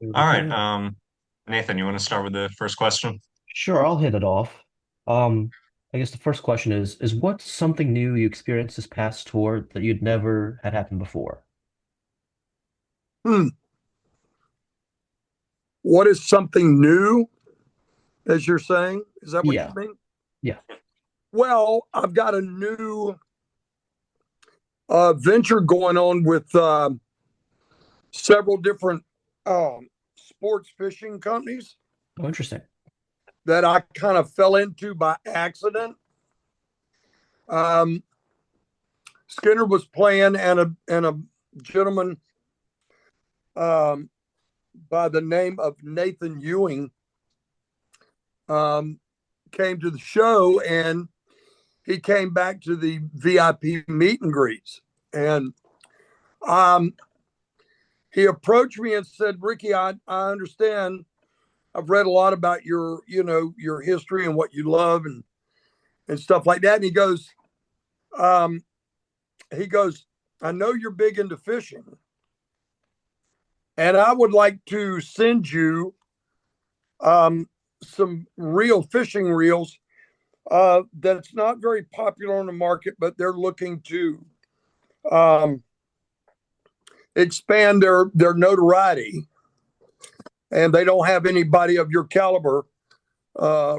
All right. Nathan, you want to start with the first question? Sure, I'll hit it off. Um, I guess the first question is what something new you experienced this past tour that you'd never had happen before? Hmm. What is something new, as you're saying? Is that what you Yeah, mean? yeah. Well, I've got a new venture going on with several different sports fishing companies Oh, interesting. that I kind of fell into by accident. Um, Skinner was playing, and a gentleman um, by the name of Nathan Ewing um, came to the show, and he came back to the VIP meet and greets. And um, he approached me and said, Ricky, I understand. I've read a lot about your history and what you love and stuff like that. And um, he goes, I know you're big into fishing, and I would like to send you um, some real fishing reels that's not very popular on the market, but they're looking to um, expand their notoriety, and they don't have anybody of your caliber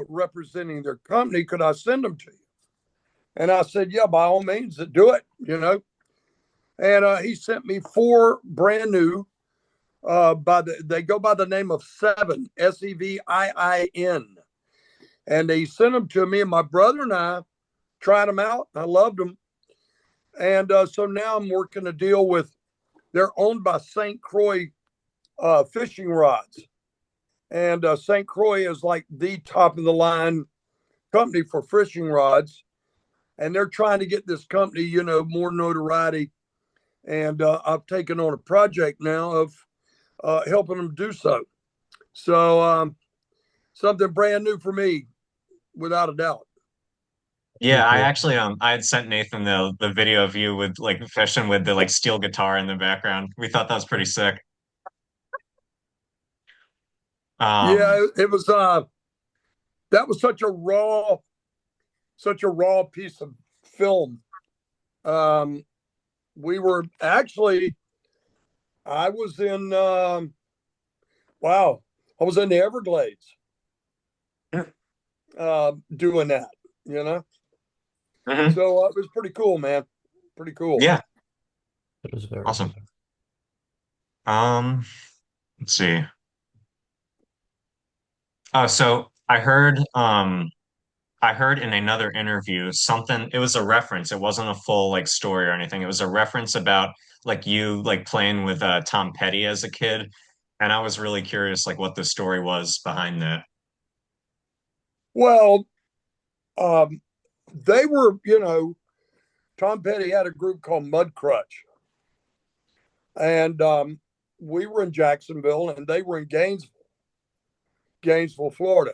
representing their company. Could I send them to you? And I said, yeah, by all means, do it. And he sent me four brand new. They go by the name of Seven, Sevin, and they sent them to me. And my brother and I tried them out. I loved them, and so now I'm working a deal with. They're owned by St. Croix fishing rods, and St. Croix is like the top of the line company for fishing rods, and they're trying to get this company, more notoriety. And I've taken on a project now of helping them do so. So something brand new for me, without a doubt. Yeah, Very I cool. actually I had sent Nathan the video of you with like fishing with the like steel guitar in the background. We thought that was pretty sick. Um, Yeah, it was. That was such a raw piece of film. Um, we were actually. I was in. Wow, I was in the Everglades doing that. You know, mhm. so it was pretty cool, man. Pretty cool. Yeah, It was very awesome. cool. Um, let's see. Oh, so I heard in another interview something, it was a reference. It wasn't a full like story or anything. It was a reference about like you like playing with Tom Petty as a kid. And I was really curious like what the story was behind that. Well, um, they were, Tom Petty had a group called Mud Crutch, and we were in Jacksonville, and they were in Gainesville, Florida.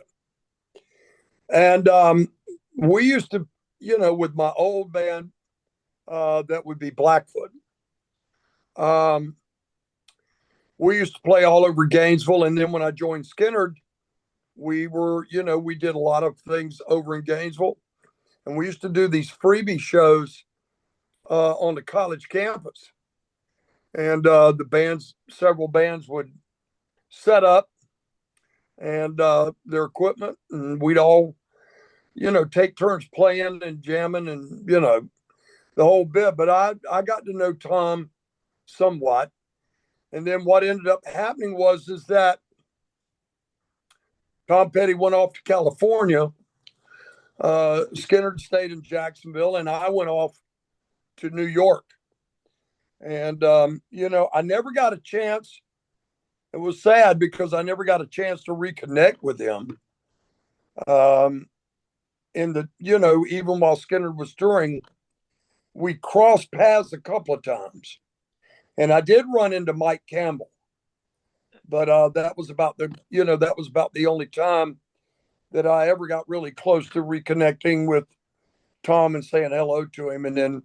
And we used to, with my old band, that would be Blackfoot. Um, we used to play all over Gainesville, and then when I joined SKYNYRD, we did a lot of things over in Gainesville, and we used to do these freebie shows on the college campus. And several bands would set up and their equipment, and we'd all, take turns playing and jamming, and the whole bit. But I got to know Tom somewhat, and then what ended up happening was is that Tom Petty went off to California. Skinner stayed in Jacksonville, and I went off to New York. And I never got a chance. It was sad because I never got a chance to reconnect with him. Um, even while Skinner was touring, we crossed paths a couple of times, and I did run into Mike Campbell, but that was about the only time that I ever got really close to reconnecting with Tom and saying hello to him. And then,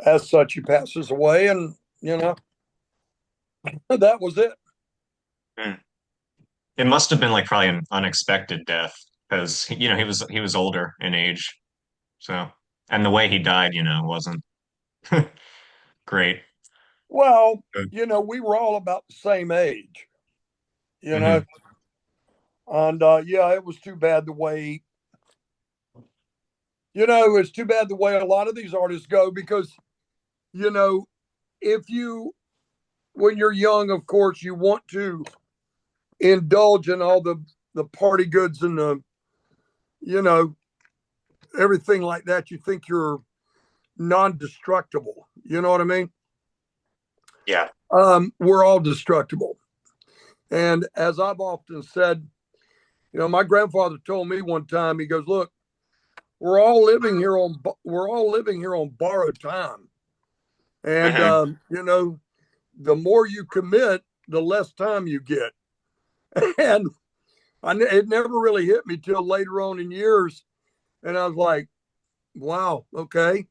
as such, he passes away, and that was it. Mm. It must have been like probably an unexpected death because he was older in age. So, and the way he died, wasn't great. Well, we were all about the same age, you know, Hmm. and yeah, it was too bad the way, it's too bad the way a lot of these artists go because, you know, if you, when you're young, of course, you want to indulge in all the party goods and the, you know, everything like that. You think you're non-destructible. You know what I mean? Yeah. We're all destructible. And as I've often said, my grandfather told me one time, he goes, look, we're all living here on borrowed time. And, Hmm. the more you commit, the less time you get. And it never really hit me till later on in years. And I was like, wow, okay,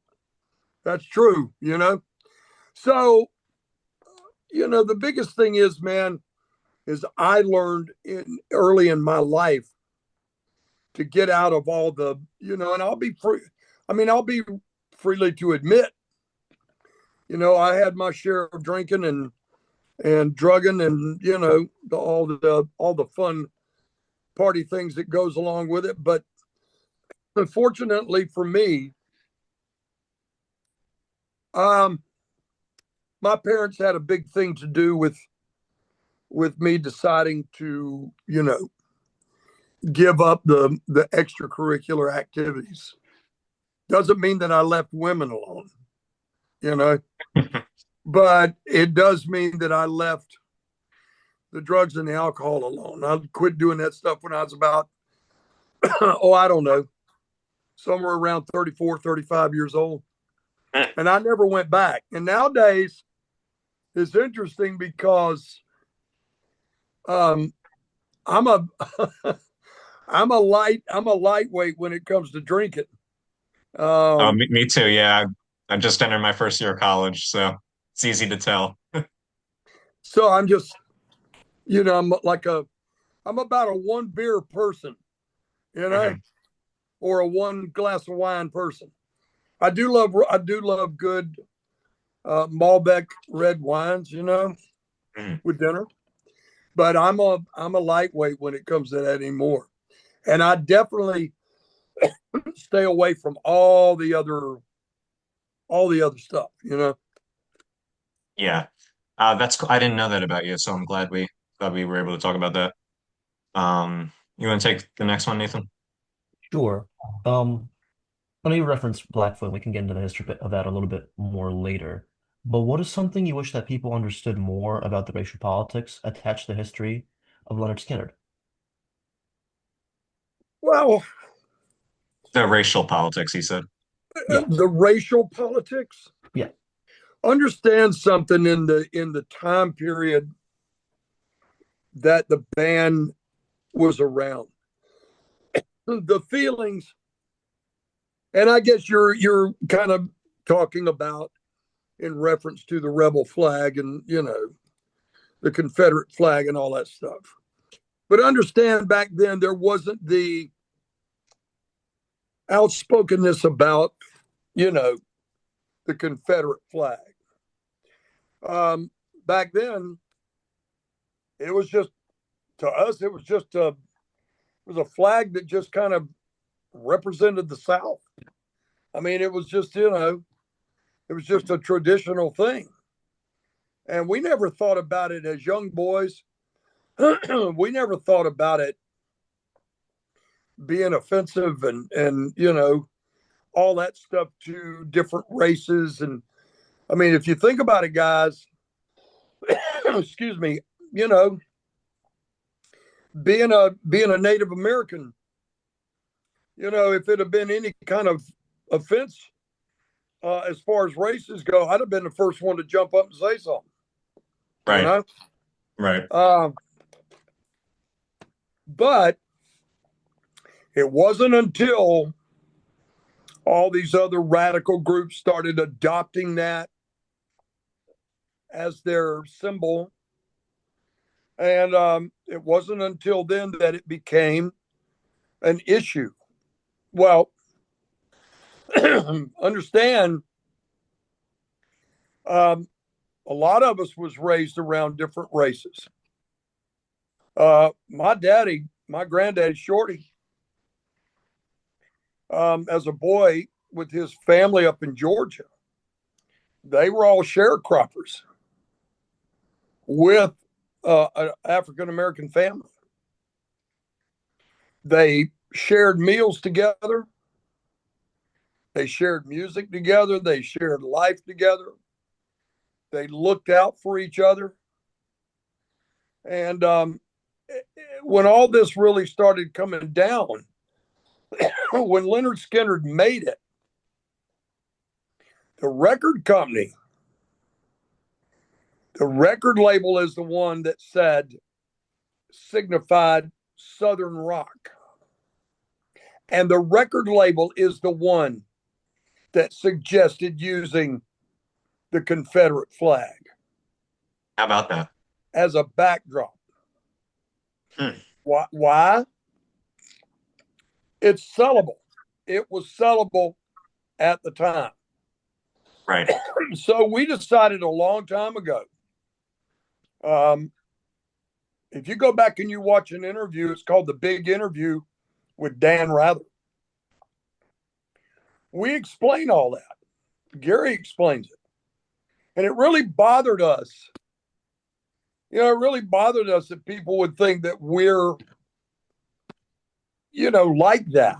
that's true. So, the biggest thing is, man, is I learned early in my life to get out of all and I'll be free. I mean, I'll be freely to admit, I had my share of drinking and drugging and all the fun party things that goes along with it. But unfortunately for me, um, my parents had a big thing to do with me deciding to, give up the extracurricular activities. Doesn't mean that I left women alone, you know, but it does mean that I left the drugs and the alcohol alone. I quit doing that stuff when I was about, oh, I don't know, somewhere around 34, 35 years old. And I never went back. And nowadays, it's interesting because um, I'm a I'm a lightweight when it comes to drinking. Oh, Um, me too. Yeah, I just entered my first year of college, so it's easy to tell. so I'm just I'm about a one beer person, you know, Hmm. or a one glass of wine person. I do love good Malbec red wines, Hmm. with dinner. But I'm a lightweight when it comes to that anymore. And I definitely stay away from all the other stuff. Yeah, that's cool. I didn't know that about you, so I'm glad we were able to talk about that. You want to take the next one, Nathan? Sure. Um, I know you referenced Blackfoot. We can get into the history of that a little bit more later. But what is something you wish that people understood more about the racial politics attached to the history of Leonard Skinner? Well, The racial politics, he said. Yeah, the racial politics. yeah. Understand something in the time period that the band was around. The feelings, and I guess you're kind of talking about in reference to the rebel flag and the Confederate flag and all that stuff. But understand back then there wasn't the outspokenness about you know the Confederate flag. Back then, it was just to us, it was a flag that just kind of represented the South. I mean, it was just a traditional thing, and we never thought about it as young boys. We never thought about it being offensive and all that stuff to different races. And I mean, if you think about it, guys, excuse me, you know, being a Native American, if it had been any kind of offense as far as races go, I'd have been the first one to jump up and say something. You Right, know, right. uh, but it wasn't until all these other radical groups started adopting that as their symbol And it wasn't until then that it became an issue. Well, understand, um, a lot of us was raised around different races. My granddaddy, Shorty, as a boy with his family up in Georgia, they were all sharecroppers with an African American family. They shared meals together. They shared music together. They shared life together. They looked out for each other. And when all this really started coming down, when Lynyrd Skynyrd made it, the record company, the record label is the one that signified Southern rock. And the record label is the one that suggested using the Confederate flag. How about that? As a backdrop. Hmm. Why? It's sellable. It was sellable at the time. Right. So we decided a long time ago. If you go back and you watch an interview, it's called The Big Interview with Dan Rather. We explain all that. Gary explains it. And it really bothered us. It really bothered us that people would think that we're, like that.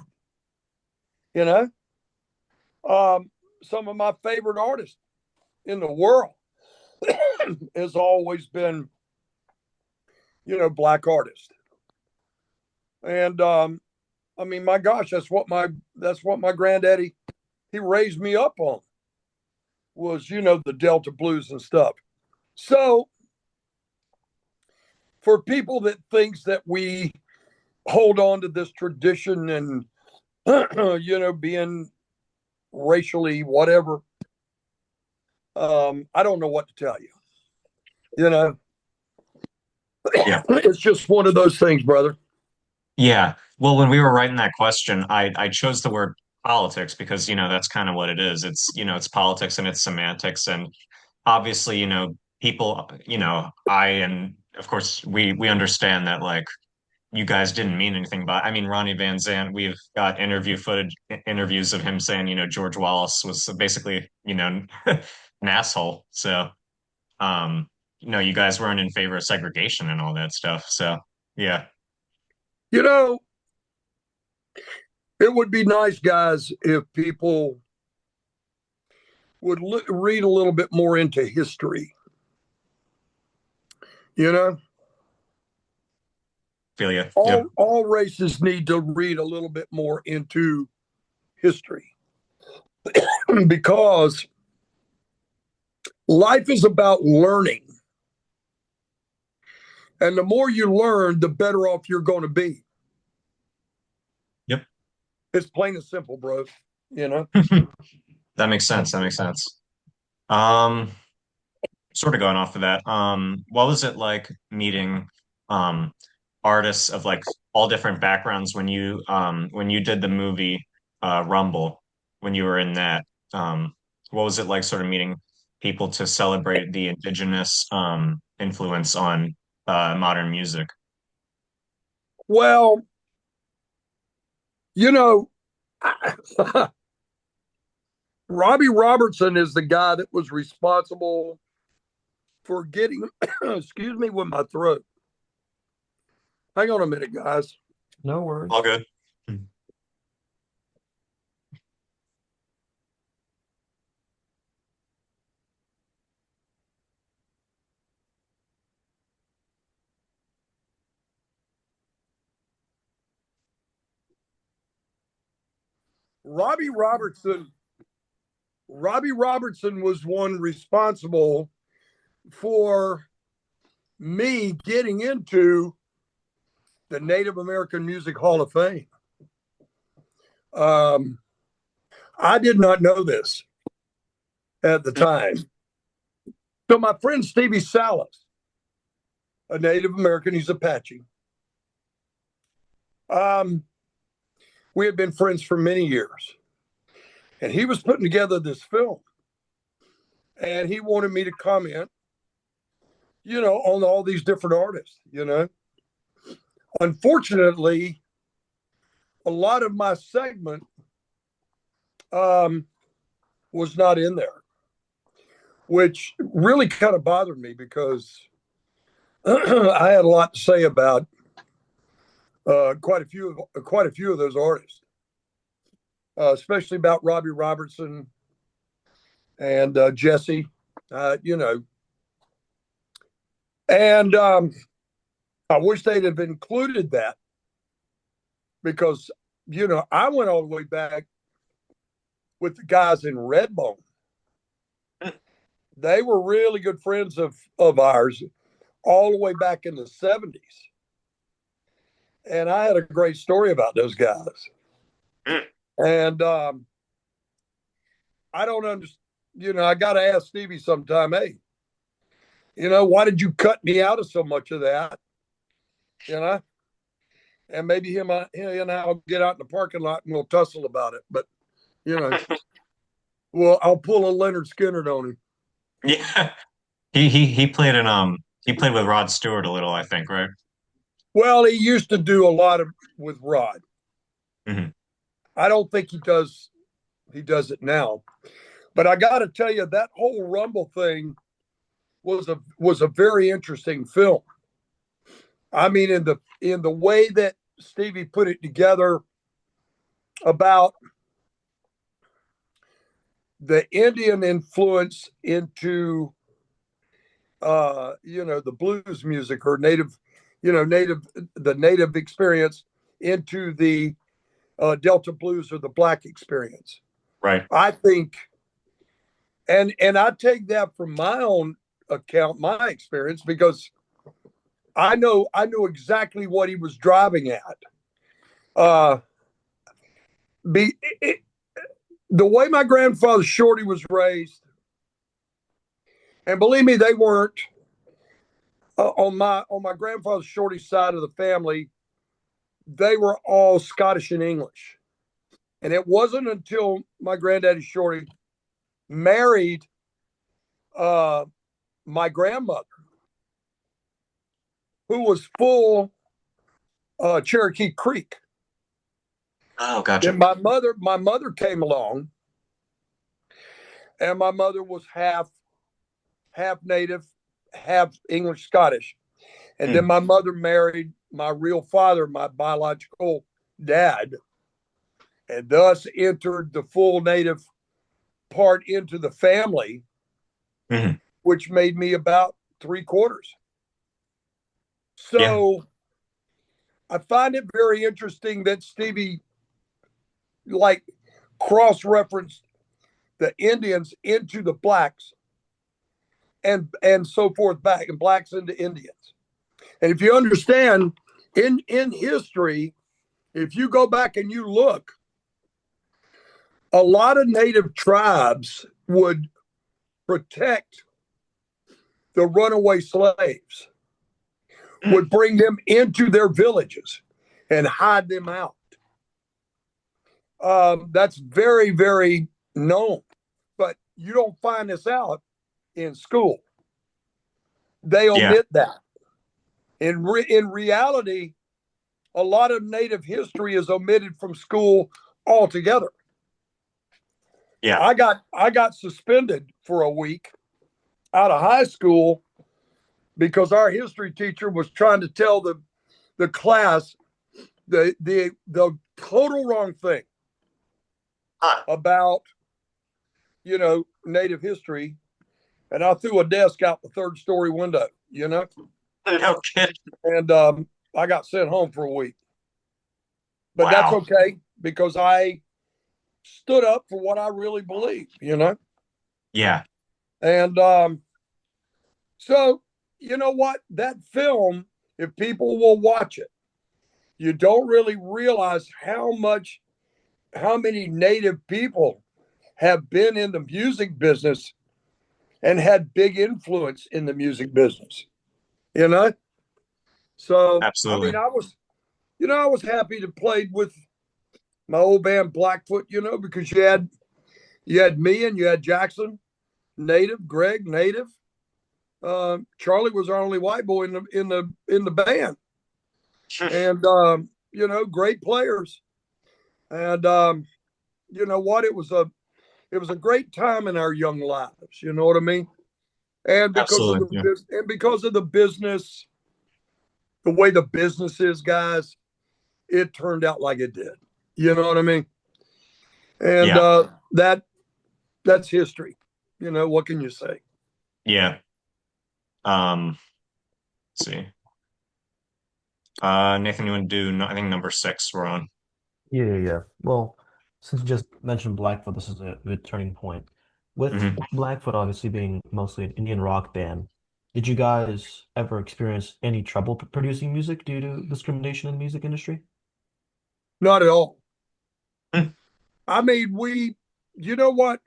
Some of my favorite artists in the world has always been, black artists. And my gosh, that's what my granddaddy, he raised me up on, was, the Delta blues and stuff. So for people that thinks that we hold on to this tradition and, being racially whatever, I don't know what to tell you. Yeah. It's just one of those things, brother. Yeah. Well, when we were writing that question, I chose the word politics because, that's kind of what it is. It's politics and it's semantics. And obviously, people, and of course we understand that like you guys didn't mean anything by, I mean, Ronnie Van Zant, we've got interviews of him saying, George Wallace was basically, an asshole. So, you guys weren't in favor of segregation and all that stuff. So, yeah. You know, it would be nice, guys, if people would read a little bit more into history. Feel you. All, Yep. all races need to read a little bit more into history because life is about learning. And the more you learn, the better off you're going to be. Yep. It's plain and simple, bro. That makes sense. That makes sense. Um, Sort of going off of that. What was it like meeting artists of like all different backgrounds when you did the movie Rumble, when you were in that? What was it like sort of meeting people to celebrate the indigenous influence on modern music? Well, you know, Robbie Robertson is the guy that was responsible for getting, excuse me, with my throat. Hang on a minute, guys. No worries. All good. Robbie Robertson, Robbie Robertson was one responsible for me getting into the Native American Music Hall of Fame. I did not know this at the time. So my friend Stevie Salas, a Native American. He's Apache. We had been friends for many years, and he was putting together this film, and he wanted me to comment, on all these different artists. Unfortunately, a lot of my segment was not in there, which really kind of bothered me because I had a lot to say about quite a few of those artists, especially about Robbie Robertson and Jesse, and I wish they'd have included that because I went all the way back with the guys in Redbone. They were really good friends of ours all the way back in the 70s. And I had a great story about those guys. And I don't understand, I got to ask Stevie sometime, hey, why did you cut me out of so much of that? And maybe he and I'll get out in the parking lot and we'll tussle about it. But, well, I'll pull a Leonard Skinner on him. Yeah. He played he played with Rod Stewart a little, I think, right? Well, he used to do a lot with Rod. Mm-hmm. I don't think he does it now. But I got to tell you, that whole Rumble thing was a very interesting film. I mean, in the way that Stevie put it together about the Indian influence into the blues music or the native experience into the Delta blues or the black experience. Right. I think, and I take that from my own account, my experience, because I knew exactly what he was driving at. The way my grandfather Shorty was raised, and believe me, they weren't on my grandfather Shorty's side of the family. They were all Scottish and English, and it wasn't until my granddaddy Shorty married my grandmother, who was full Cherokee Creek. Oh, gotcha. And my mother came along, and my mother was half native, half English Scottish. And then my mother married my real father, my biological dad, and thus entered the full native part into the family, which made me about 3/4. So I find it very interesting that Stevie cross-referenced the Indians into the blacks and so forth back, and blacks into Indians. And if you understand in history, if you go back and you look, a lot of native tribes would protect the runaway slaves, would bring them into their villages and hide them out. That's very, very known, but you don't find this out in school. They omit that. In reality, a lot of native history is omitted from school altogether. Yeah. I got suspended for a week out of high school because our history teacher was trying to tell the class the total wrong thing about native history, and I threw a desk out the third story window. No kidding. And I got sent home for a week, but Wow. that's okay because I stood up for what I really believe. Yeah. And so you know what? That film, if people will watch it, you don't really realize how many native people have been in the music business and had big influence in the music business. So, I mean, Absolutely. I was happy to play with my old band Blackfoot, because you had me and you had Jackson, native, Greg, native. Charlie was our only white boy in the band, and great players. And you know what? It was a great time in our young lives. You know what I mean? And because of Absolutely. the Yeah. because of the business, the way the business is, guys, it turned out like it did. You know what I mean? And Yeah. that's history. What can you say? Yeah. Let's see. Nathan, you want to do, I think number six we're on. Yeah, yeah, yeah. Well, since you just mentioned Blackfoot, this is a good turning point. With Hmm. Blackfoot obviously being mostly an Indian rock band, did you guys ever experience any trouble producing music due to discrimination in the music industry? Not at all. I mean, you know what?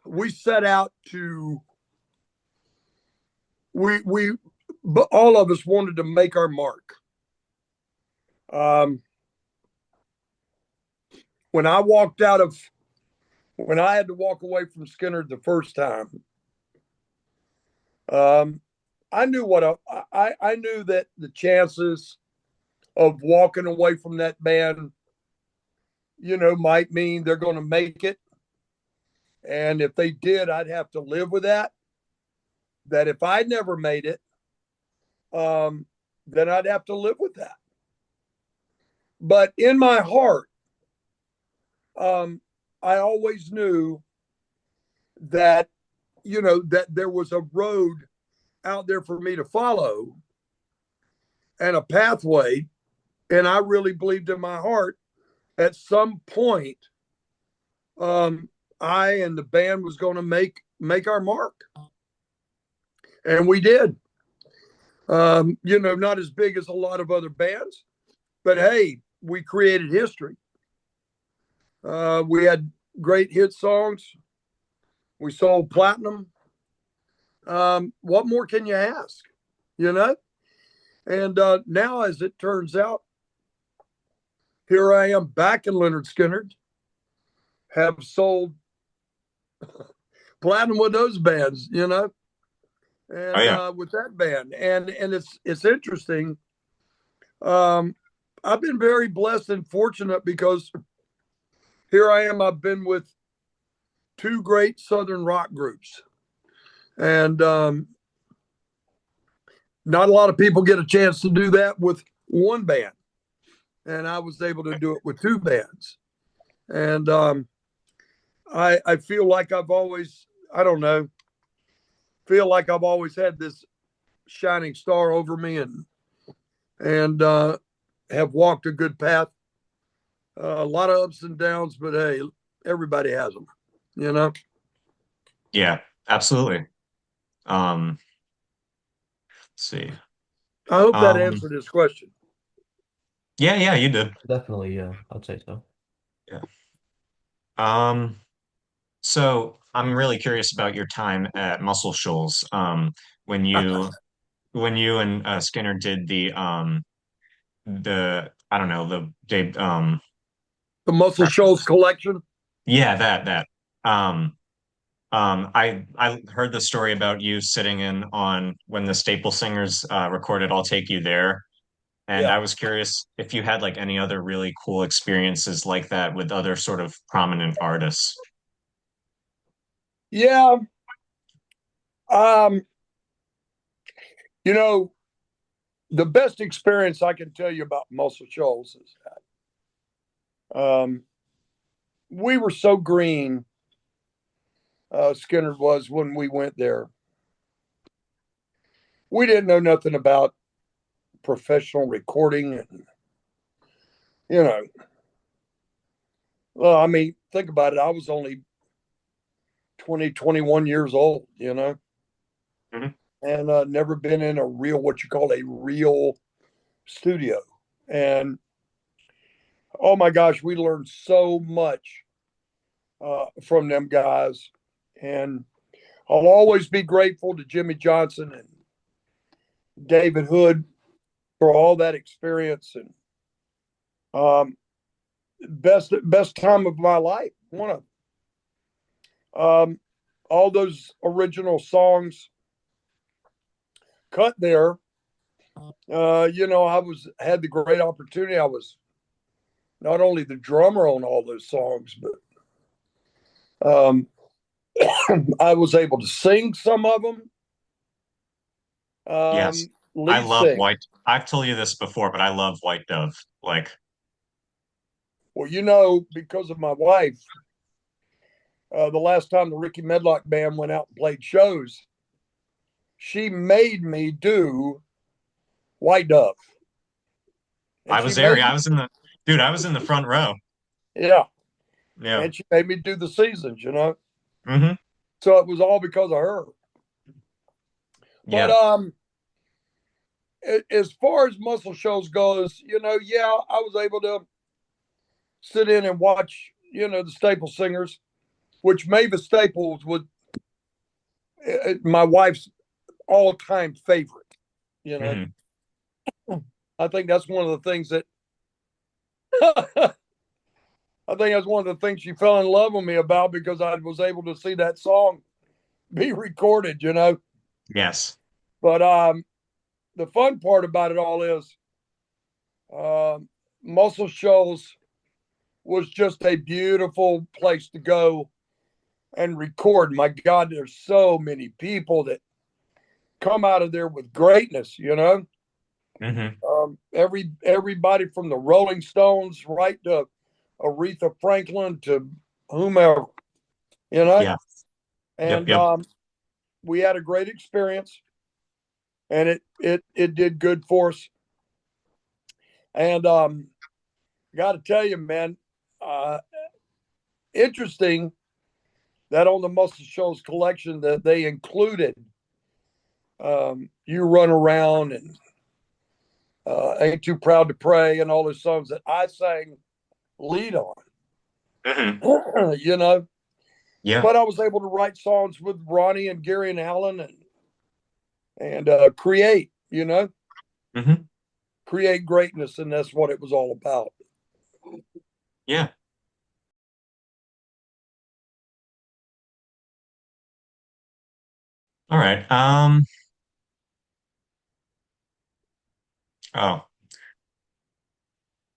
We set out to, we, but all of us wanted to make our mark. Um, when I walked out of, when I had to walk away from Skinner the first time, um, I knew I knew that the chances of walking away from that band, might mean they're going to make it. And if they did, I'd have to live with that. That if I never made it, um, then I'd have to live with that. But in my heart, um, I always knew that, that there was a road out there for me to follow and a pathway. And I really believed in my heart at some point, um, I and the band was going to make our mark. And we did. Not as big as a lot of other bands, but hey, we created history. We had great hit songs. We sold platinum. What more can you ask? You know? And now, as it turns out, here I am back in Leonard Skinner, have sold platinum with those bands, Oh and yeah. with that band. And it's interesting. Um, I've been very blessed and fortunate because here I am. I've been with two great Southern rock groups. And not a lot of people get a chance to do that with one band. And I was able to do it with two bands. And I feel like I don't know, feel like I've always had this shining star over me and have walked a good path. A lot of ups and downs, but hey, everybody has them, you know? Yeah. Absolutely. Let's see. I hope that Um, answered his question. yeah, yeah, you did. Definitely, yeah, I'd say so. Yeah. Um, so I'm really curious about your time at Muscle Shoals. When you when you and Skinner did the I don't know The Muscle Shoals collection. yeah, that I heard the story about you sitting in on when the Staple Singers recorded "I'll Take You There," and Yeah. I was curious if you had like any other really cool experiences like that with other sort of prominent artists. Yeah. Um, you know, the best experience I can tell you about Muscle Shoals is that we were so green, Skinner was when we went there. We didn't know nothing about professional recording. And, you know, well, I mean, think about it. I was only 20, 21 years old, Mhm. and never been in a real, what you call a real studio. And oh my gosh, we learned so much from them guys. And I'll always be grateful to Jimmy Johnson David Hood for all that experience, and um, best time of my life. One of all those original songs cut there. I had the great opportunity. I was not only the drummer on all those songs, but I was able to sing some of them. Yes. I Lead love sing. White. I've told you this before, but I love White Dove. Like, Well, because of my wife, the last time the Rickey Medlocke band went out and played shows, she made me do White Dove. And I she was there. made, Yeah, I was in the dude. I was in the front row. yeah, Yeah. and she made me do the seasons. Hmm. So it was all because of her. But Yeah. as far as muscle shows goes, yeah, I was able to sit in and watch, the Staple Singers, which Mavis Staples was my wife's all-time favorite. You know, Hmm. I think that's one of the things that I think that's one of the things she fell in love with me about because I was able to see that song be recorded. Yes. But the fun part about it all is uh, Muscle Shoals was just a beautiful place to go and record. My God, there's so many people that come out of there with greatness. Hmm. Everybody from the Rolling Stones right to Aretha Franklin to whomever, you know. Yeah. Yep. And Yep. we had a great experience, and it did good for us. And got to tell you, man, uh, interesting that on the Muscle Shoals collection that they included "You Run Around" and "Ain't Too Proud to Pray" and all those songs that I sang lead on. Hmm. you know, Yeah. but I was able to write songs with Ronnie and Gary and Alan and create, Hmm. create greatness, and that's what it was all about. Yeah. All right. Oh,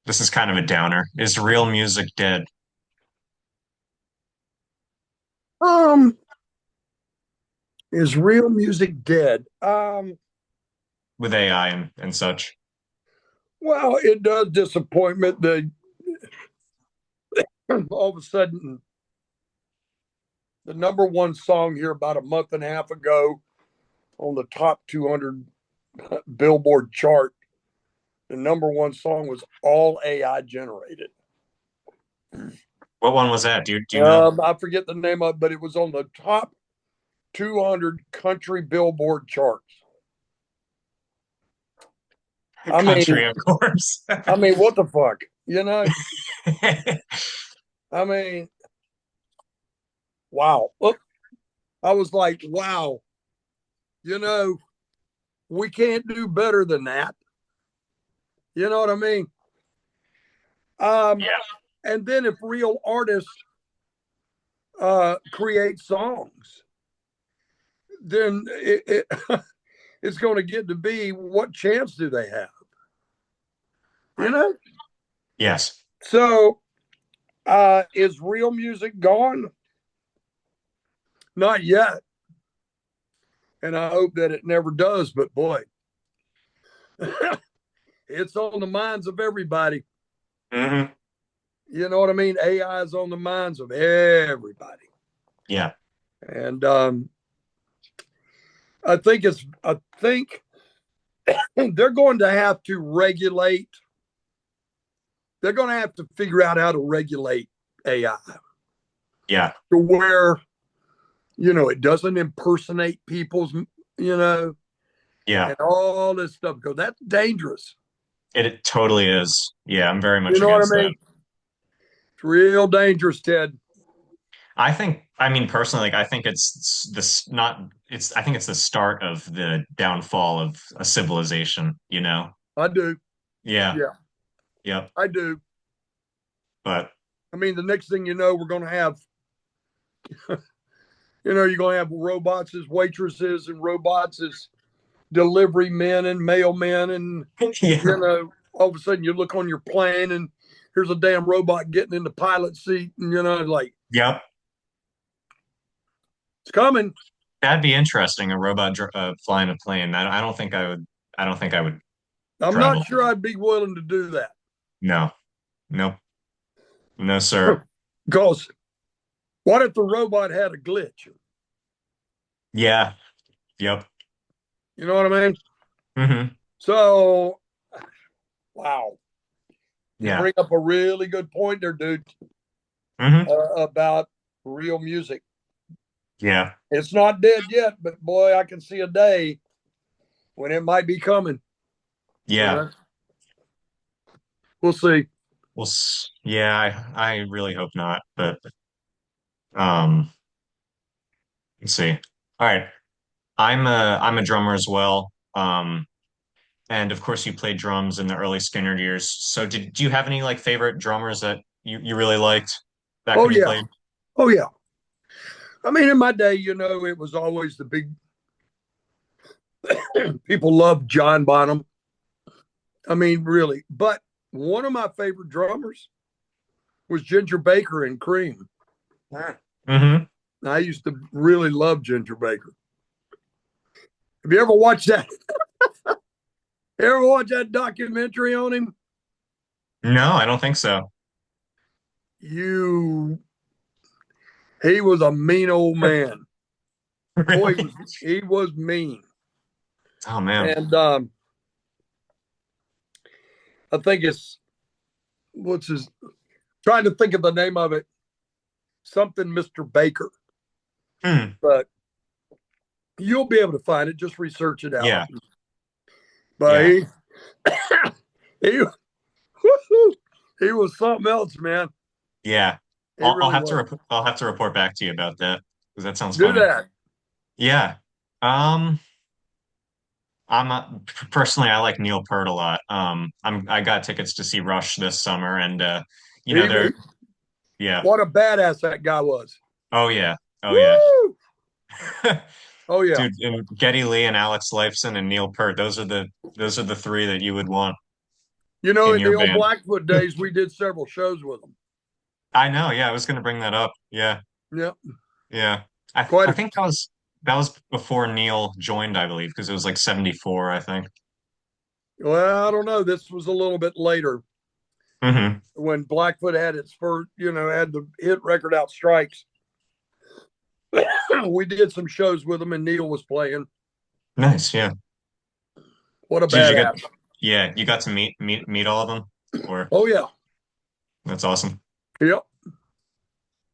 this is kind of a downer. Is real music dead Um, is real music dead? with AI and such? Well, it does disappoint me that all of a sudden the number one song here about a month and a half ago on the top 200 Billboard chart, the number one song was all AI generated. What one was that? Do you know? I forget the name of it, but it was on the top 200 country Billboard charts. I mean, Country, of course. what the fuck? I mean, wow. Look, I was like, wow, you know, we can't do better than that. You know what I mean? Um, Yeah. and then if real artists create songs, then it's going to get to be what chance do they have? You Right. know? Yes. So is real music gone? Not yet. And I hope that it never does, but boy, it's on the minds of everybody. Hmm. You know what I mean? AI is on the minds of everybody. Yeah. And I think they're going to have to regulate, they're going to have to figure out how to regulate AI Yeah. to where, it doesn't impersonate people's, you know, Yeah. and all this stuff because that's dangerous. It totally is. Yeah, I'm very You much know what I against that. mean? It's real dangerous, Ted. I mean, personally, like I think it's this not it's I think it's the start of the downfall of a civilization, you know? I do. Yeah. Yeah, Yep. I do. But I mean, the next thing you know, we're going to have, you're going to have robots as waitresses and robots as delivery men and mailmen. And, yeah. all of a sudden you look on your plane and here's a damn robot getting in the pilot seat. And, like, Yep. it's coming. That'd be interesting, a robot flying a plane. I don't think I would I'm not travel. sure I'd be willing to do that. No. Nope. No, sir. Because what if the robot had a glitch? Yeah. Yep. You know what I mean? Hmm. So, wow. You Yeah. bring up a really good point there, dude, Hmm. about real music. Yeah. It's not dead yet, but boy, I can see a day when it might be coming. You Yeah. know, we'll see. Well, yeah, I really hope not, but um, let's see. All right. I'm a drummer as well. And of course you played drums in the early Skinner years. So do you have any like favorite drummers that you really liked back Oh when you yeah, played? oh yeah. I mean, in my day, it was always the big people loved John Bonham. I mean, really. But one of my favorite drummers was Ginger Baker in Cream. Mm-hmm. I used to really love Ginger Baker. Have you ever watched that? Ever watch that documentary on him? No, I don't think so. You, he was a mean old man. Boy, Really? he was mean. Oh man. And I think it's what's his trying to think of the name of it. Something Mr. Baker. Hmm. But you'll be able to find it. Just research it out. Yeah. But Yeah. he he was something else, man. Yeah. He really was. I'll have to report back to you about that because that sounds Do funny. that. Yeah. Um, personally, I like Neil Peart a lot. I got tickets to see Rush this summer, and you know, they're He yeah. what a badass that guy was. Oh yeah. Oh yeah. Woo! Oh yeah. Dude, and Geddy Lee and Alex Lifeson and Neil Peart, those are the three that you would want in In your the old band. Blackfoot days, we did several shows with them. I know, yeah, I was gonna bring that up. Yeah, Yeah, yeah. quite I a. think that was before Neil joined, I believe, because it was like 74, I think. Well, I don't know. This was a little bit later Hmm. when Blackfoot had its first, had the hit record out, Strikes. We did some shows with them, and Neil was playing. Nice, yeah. What a Did you get badass! yeah, you got to meet all of them? Or Oh yeah, that's awesome. yep,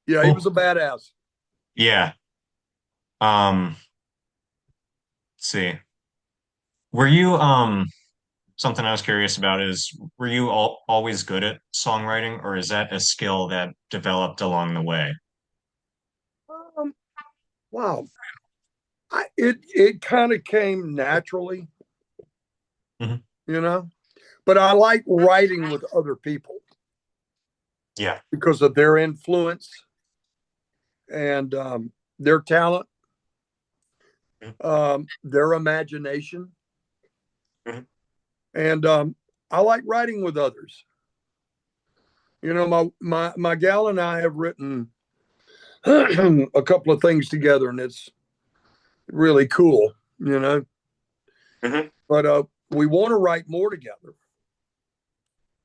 yeah. He was Cool. a badass. Yeah. Let's see. Were you something I was curious about is were you always good at songwriting, or is that a skill that developed along the way? Um, wow, it kind of came naturally, Hmm. you know. But I like writing with other people Yeah. because of their influence and their talent, their imagination, Mhm. and I like writing with others. My gal and I have written a couple of things together, and it's really cool. You know, Hmm. but we want to write more together.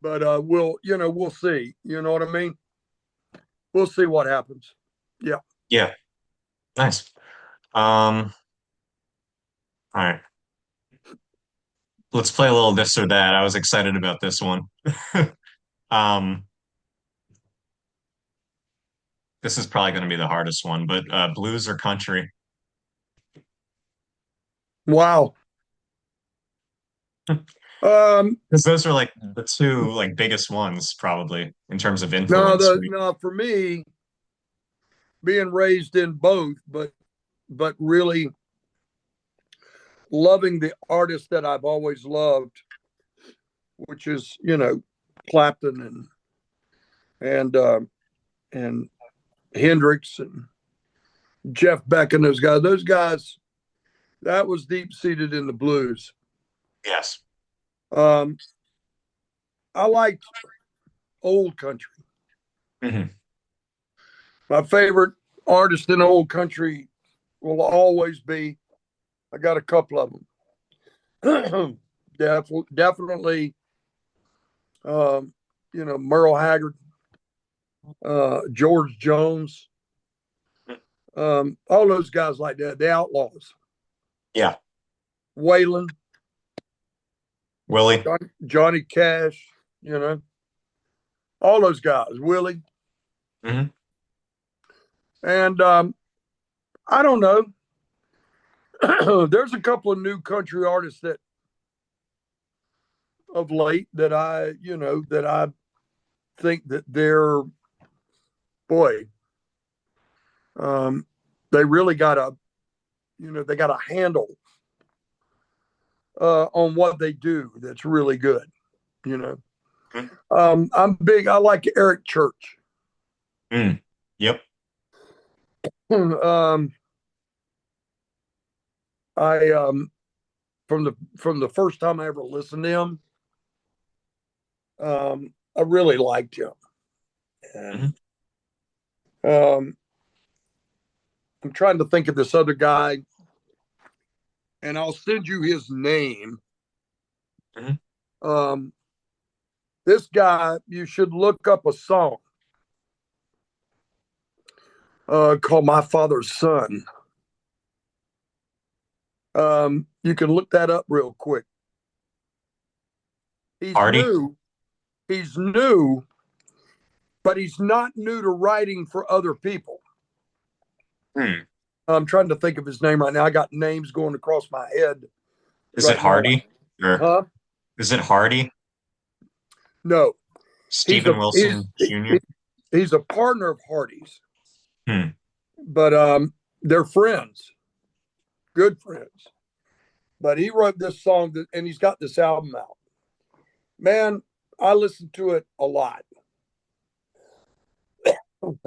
But we'll see. You know what I mean? We'll see what happens. Yeah. Yeah. Nice. All right. Let's play a little this or that. I was excited about this one. Um, this is probably going to be the hardest one, but blues or country? Wow. Um, Because those are like the two like biggest ones probably in terms of no, influence. no, for me, being raised in both, but really loving the artist that I've always loved, which is Clapton and Hendrix and Jeff Beck and those guys. Those guys, that was deep seated in the blues. Yes. Um, I liked old country. Hmm. My favorite artist in old country will always be. I got a couple of them. Definitely, Merle Haggard, George Jones, all those guys like that. The Outlaws, Yeah. Waylon, Willie. Johnny Cash, all those guys. Willie, Hmm. and I don't know. There's a couple of new country artists that of late that I think that they're boy, they really got they got a handle on what they do that's really good. You know, I'm big. I like Eric Church. Mm. Yep. I from the first time I ever listened to him, I really liked him. And I'm trying to think of this other guy, and I'll send you his name. This guy, you should look up a song called "My Father's Son." You can look that up real quick. He's Hardy. new. He's new, but he's not new to writing for other people. I'm trying to think of his name right now. I got names going across my head. Is it Hardy? Huh? Is it Hardy? No. Stephen Wilson Jr.? He's a partner of Hardy's. But they're friends. Good friends. But he wrote this song and he's got this album out. Man, I listened to it a lot.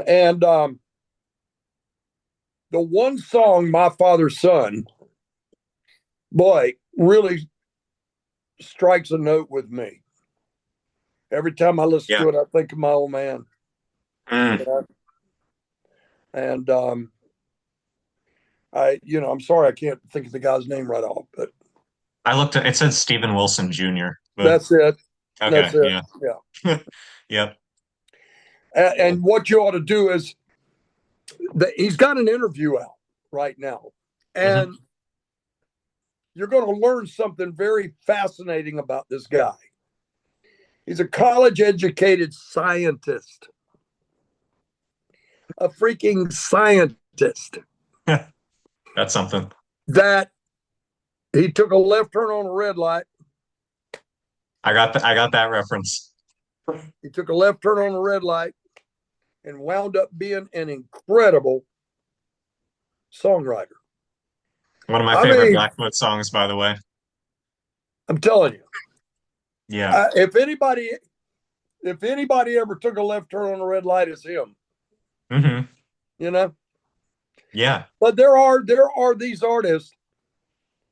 And the one song, "My Father's Son," boy, really strikes a note with me. Every time I listen to it, I think of my old man. And I'm sorry I can't think of the guy's name right off, but I looked at it said Stephen Wilson Jr. That's it. Okay, That's it. Yeah. Yep. And what you ought to do is he's got an interview out right now, and you're going to learn something very fascinating about this guy. He's a college educated scientist, a freaking scientist. That's something. That he took a left turn on a red light. I got that reference. He took a left turn on a red light and wound up being an incredible songwriter. One of my favorite Blackfoot songs, by the way. I'm telling you. Yeah. If anybody ever took a left turn on a red light, it's him. Yeah. But there are these artists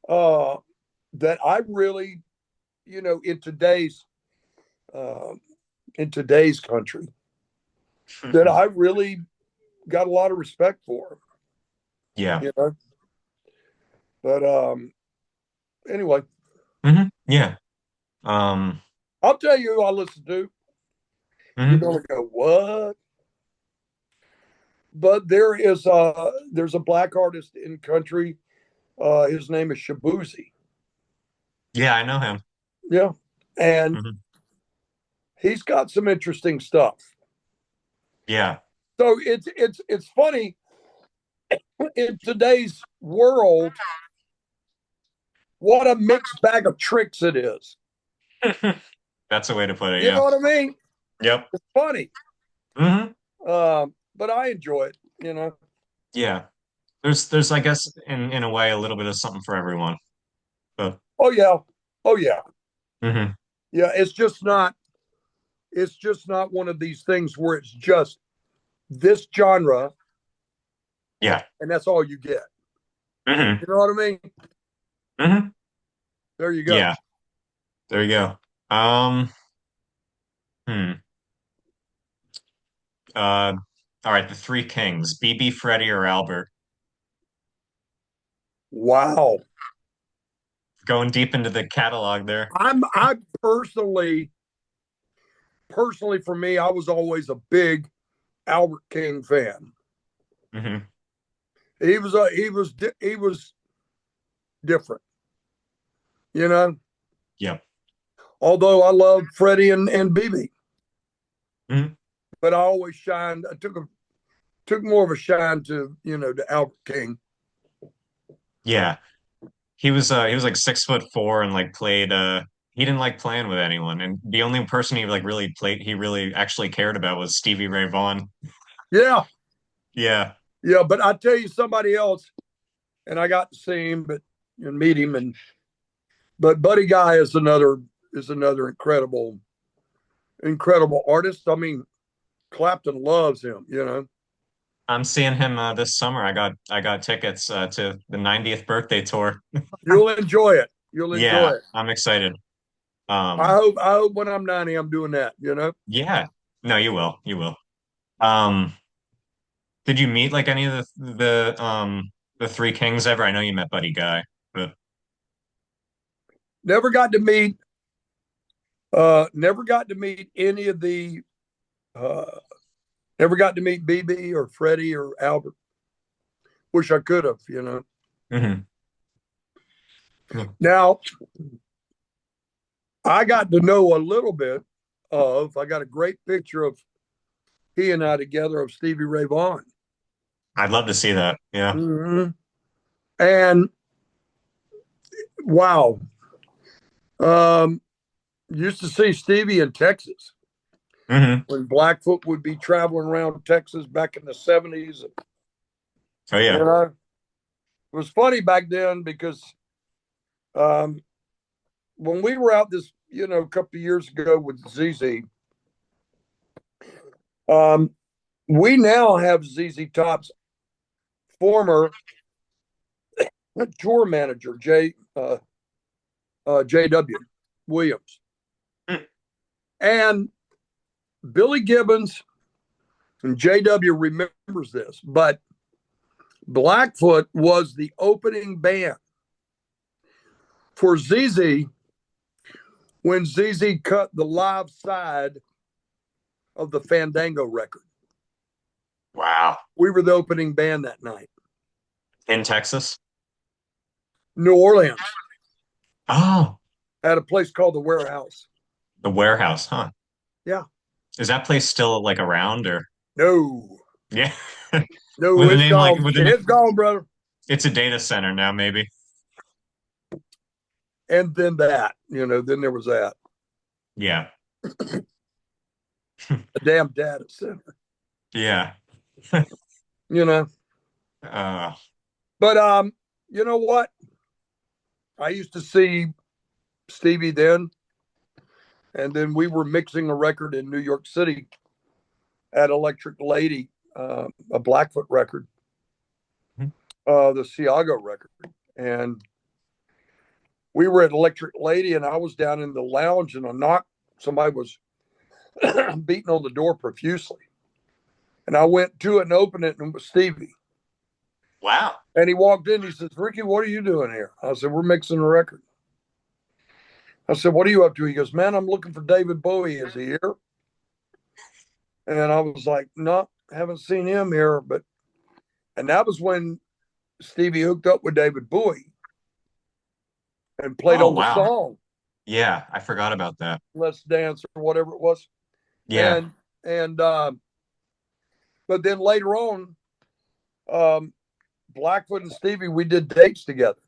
that I really, in today's country, that I really got a lot of respect for. Yeah. But anyway. Yeah. I'll tell you who I listen to. You're gonna go, what? But there's a black artist in country. His name is Shabuzi. Yeah, I know him. Yeah. And he's got some interesting stuff. Yeah. So it's funny in today's world, what a mixed bag of tricks it is. That's a way to put it. You know what I mean? Yep. It's funny. But I enjoy it. you know. Yeah. There's I guess in a way a little bit of something for everyone. But Oh yeah, oh yeah, hmm yeah. It's just not one of these things where it's just this genre yeah. and that's all you get. hmm You know what I mean? hmm There you go. Yeah. There you go. Um, hmm. Uh, all right, the three kings, BB, Freddie, or Albert. Wow. Going deep into the catalog there. I personally for me, I was always a big Albert King fan. Hmm He was different, you know. Yep. Although I loved Freddie and BB, hmm but I always shined. I took more of a shine to to Albert King. Yeah. He was like 6'4" and like played he didn't like playing with anyone. And the only person he like really played he really actually cared about was Stevie Ray Vaughan. Yeah, Yeah. yeah. But I tell you, somebody else, and I got to see him, but and meet him, and but Buddy Guy is another incredible artist. I mean, Clapton loves him. I'm seeing him this summer. I got tickets to the 90th birthday tour. You'll enjoy it. You'll enjoy Yeah, it. I'm excited. I Um, hope. I hope when I'm 90, I'm doing that. yeah. No, you will. You will. Um, did you meet like any of the three kings ever? I know you met Buddy Guy, but Never got to meet. Never got to meet any of the. Uh, Never got to meet BB or Freddie or Albert. Wish I could have. mhm. Now I got to know a little bit of. I got a great picture of he and I together of Stevie Ray Vaughan. I'd love to see that. Yeah. Mm-hmm. And wow, um, used to see Stevie in Texas hmm when Blackfoot would be traveling around Texas back in the 70s. Oh You yeah. know, it was funny back then because um, when we were out this, a couple of years ago with ZZ, um, we now have ZZ Top's former tour manager, JW Williams. Mm. And Billy Gibbons and JW remembers this, but Blackfoot was the opening band for ZZ when ZZ cut the live side of the Fandango record. Wow. We were the opening band that night. In Texas? New Orleans, Oh, at a place called the Warehouse. the warehouse, huh? Yeah. Is that place still like around or No, yeah? no, With a it's name like gone. with an It's gone, brother. it's a data center now, maybe. And then then there was that. Yeah. A damn data center, Yeah. you know. Uh, But you know what? I used to see Stevie then, and then we were mixing a record in New York City at Electric Lady, a Blackfoot record, the Siago record, and we were at Electric Lady, and I was down in the lounge, and a knock. Somebody was beating on the door profusely, and I went to it and opened it, and it was Stevie. wow. And he walked in. He says, "Ricky, what are you doing here?" I said, "We're mixing a record." I said, "What are you up to?" He goes, "Man, I'm looking for David Bowie. Is he here?" And I was like, "No, haven't seen him here." And that was when Stevie hooked up with David Bowie and played Oh, on the wow. song Yeah, I forgot about that. "Let's Dance" or whatever it was. Yeah, And but then later on, um, Blackfoot and Stevie, we did dates together.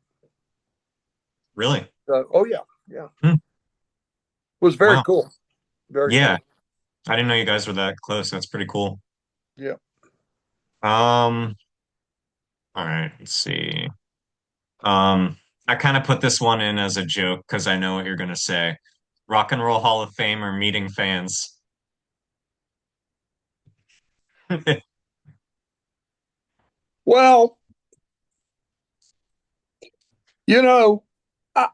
really. Oh yeah, yeah, it Hmm. was very Wow. cool, very Yeah, cool. I didn't know you guys were that close. That's pretty cool. Yeah. All right, let's see. Um, I kind of put this one in as a joke because I know what you're gonna say. Rock and Roll Hall of Fame or meeting fans? Well, you know, I,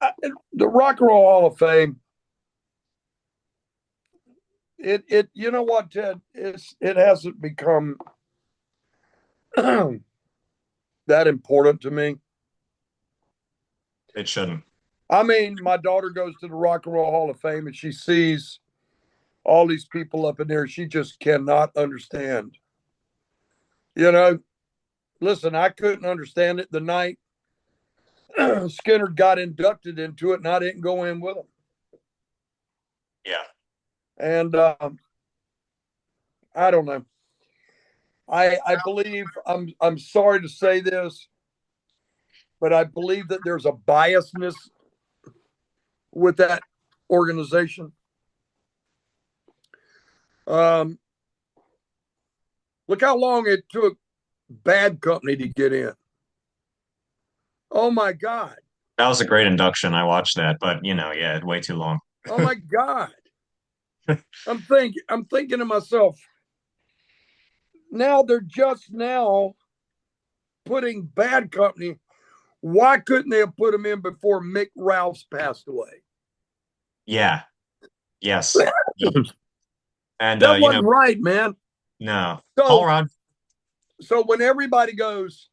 I, the Rock and Roll Hall of Fame. You know what, Ted? It hasn't become that important to me. It shouldn't. I mean, my daughter goes to the Rock and Roll Hall of Fame and she sees all these people up in there. She just cannot understand. You know, listen, I couldn't understand it the night Skinner got inducted into it, and I didn't go in with him. Yeah. And I don't know. I believe I'm sorry to say this, but I believe that there's a biasness with that organization. Um, Look how long it took Bad Company to get in. Oh my God. That was a great induction. I watched that, but yeah, way too long. Oh my God. I'm thinking to myself, now they're just now putting Bad Company. Why couldn't they have put him in before Mick Ralphs passed away? Yeah. Yes. Yep. And That wasn't right, man. no. Paul So Rod. so when everybody goes,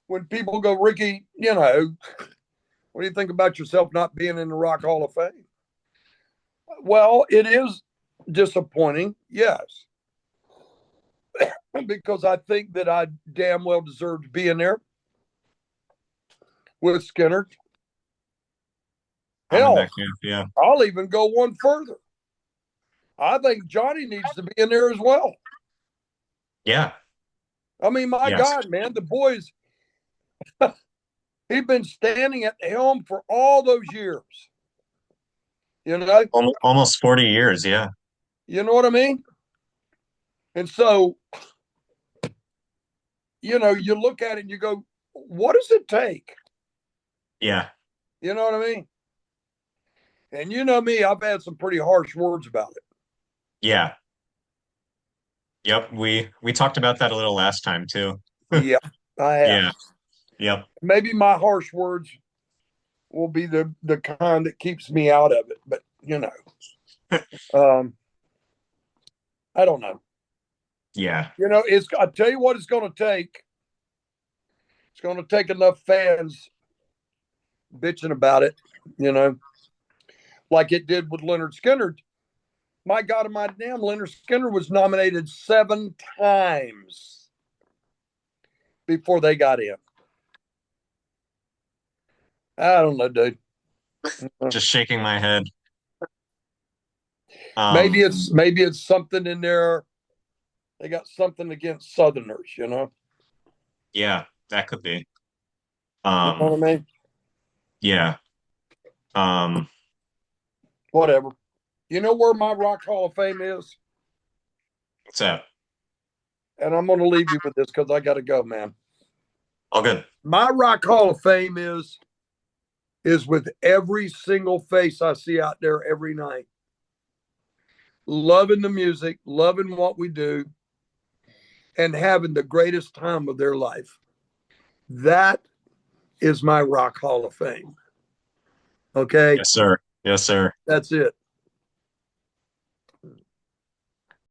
when people go, Rickey, what do you think about yourself not being in the Rock Hall of Fame? Well, it is disappointing, yes, because I think that I damn well deserved being there with Skinner. I'm in Hell, that camp. Yeah. I'll even go one further. I think Johnny needs to be in there as well. Yeah. I mean, my Yes. God, man, the boys, he's been standing at the helm for all those years. You know, Almost 40 years. Yeah. you know what I mean? And so, you look at it and you go, what does it take? Yeah. You know what I mean? And you know me, I've had some pretty harsh words about it. Yeah. Yep. We talked about that a little last time too. Yeah, I have. Yeah. Yep. Maybe my harsh words will be the kind that keeps me out of it. But um, I don't know. Yeah. I tell you what, it's going to take. It's going to take enough fans bitching about it, you know, like it did with Leonard Skinner. My God, my damn, Leonard Skinner was nominated 7 times before they got in. I don't know, dude. Just shaking my head. Maybe it's something in there. They got something against Southerners, you know. Yeah, that could be. You know Um, what I mean? yeah. Um, Whatever. You know where my Rock Hall of Fame is? what's that? And I'm going to leave you with this because I got to go, man. All good. My Rock Hall of Fame is with every single face I see out there every night. Loving the music, loving what we do, and having the greatest time of their life. That is my Rock Hall of Fame. Okay. Yes, sir. Yes, sir. That's it.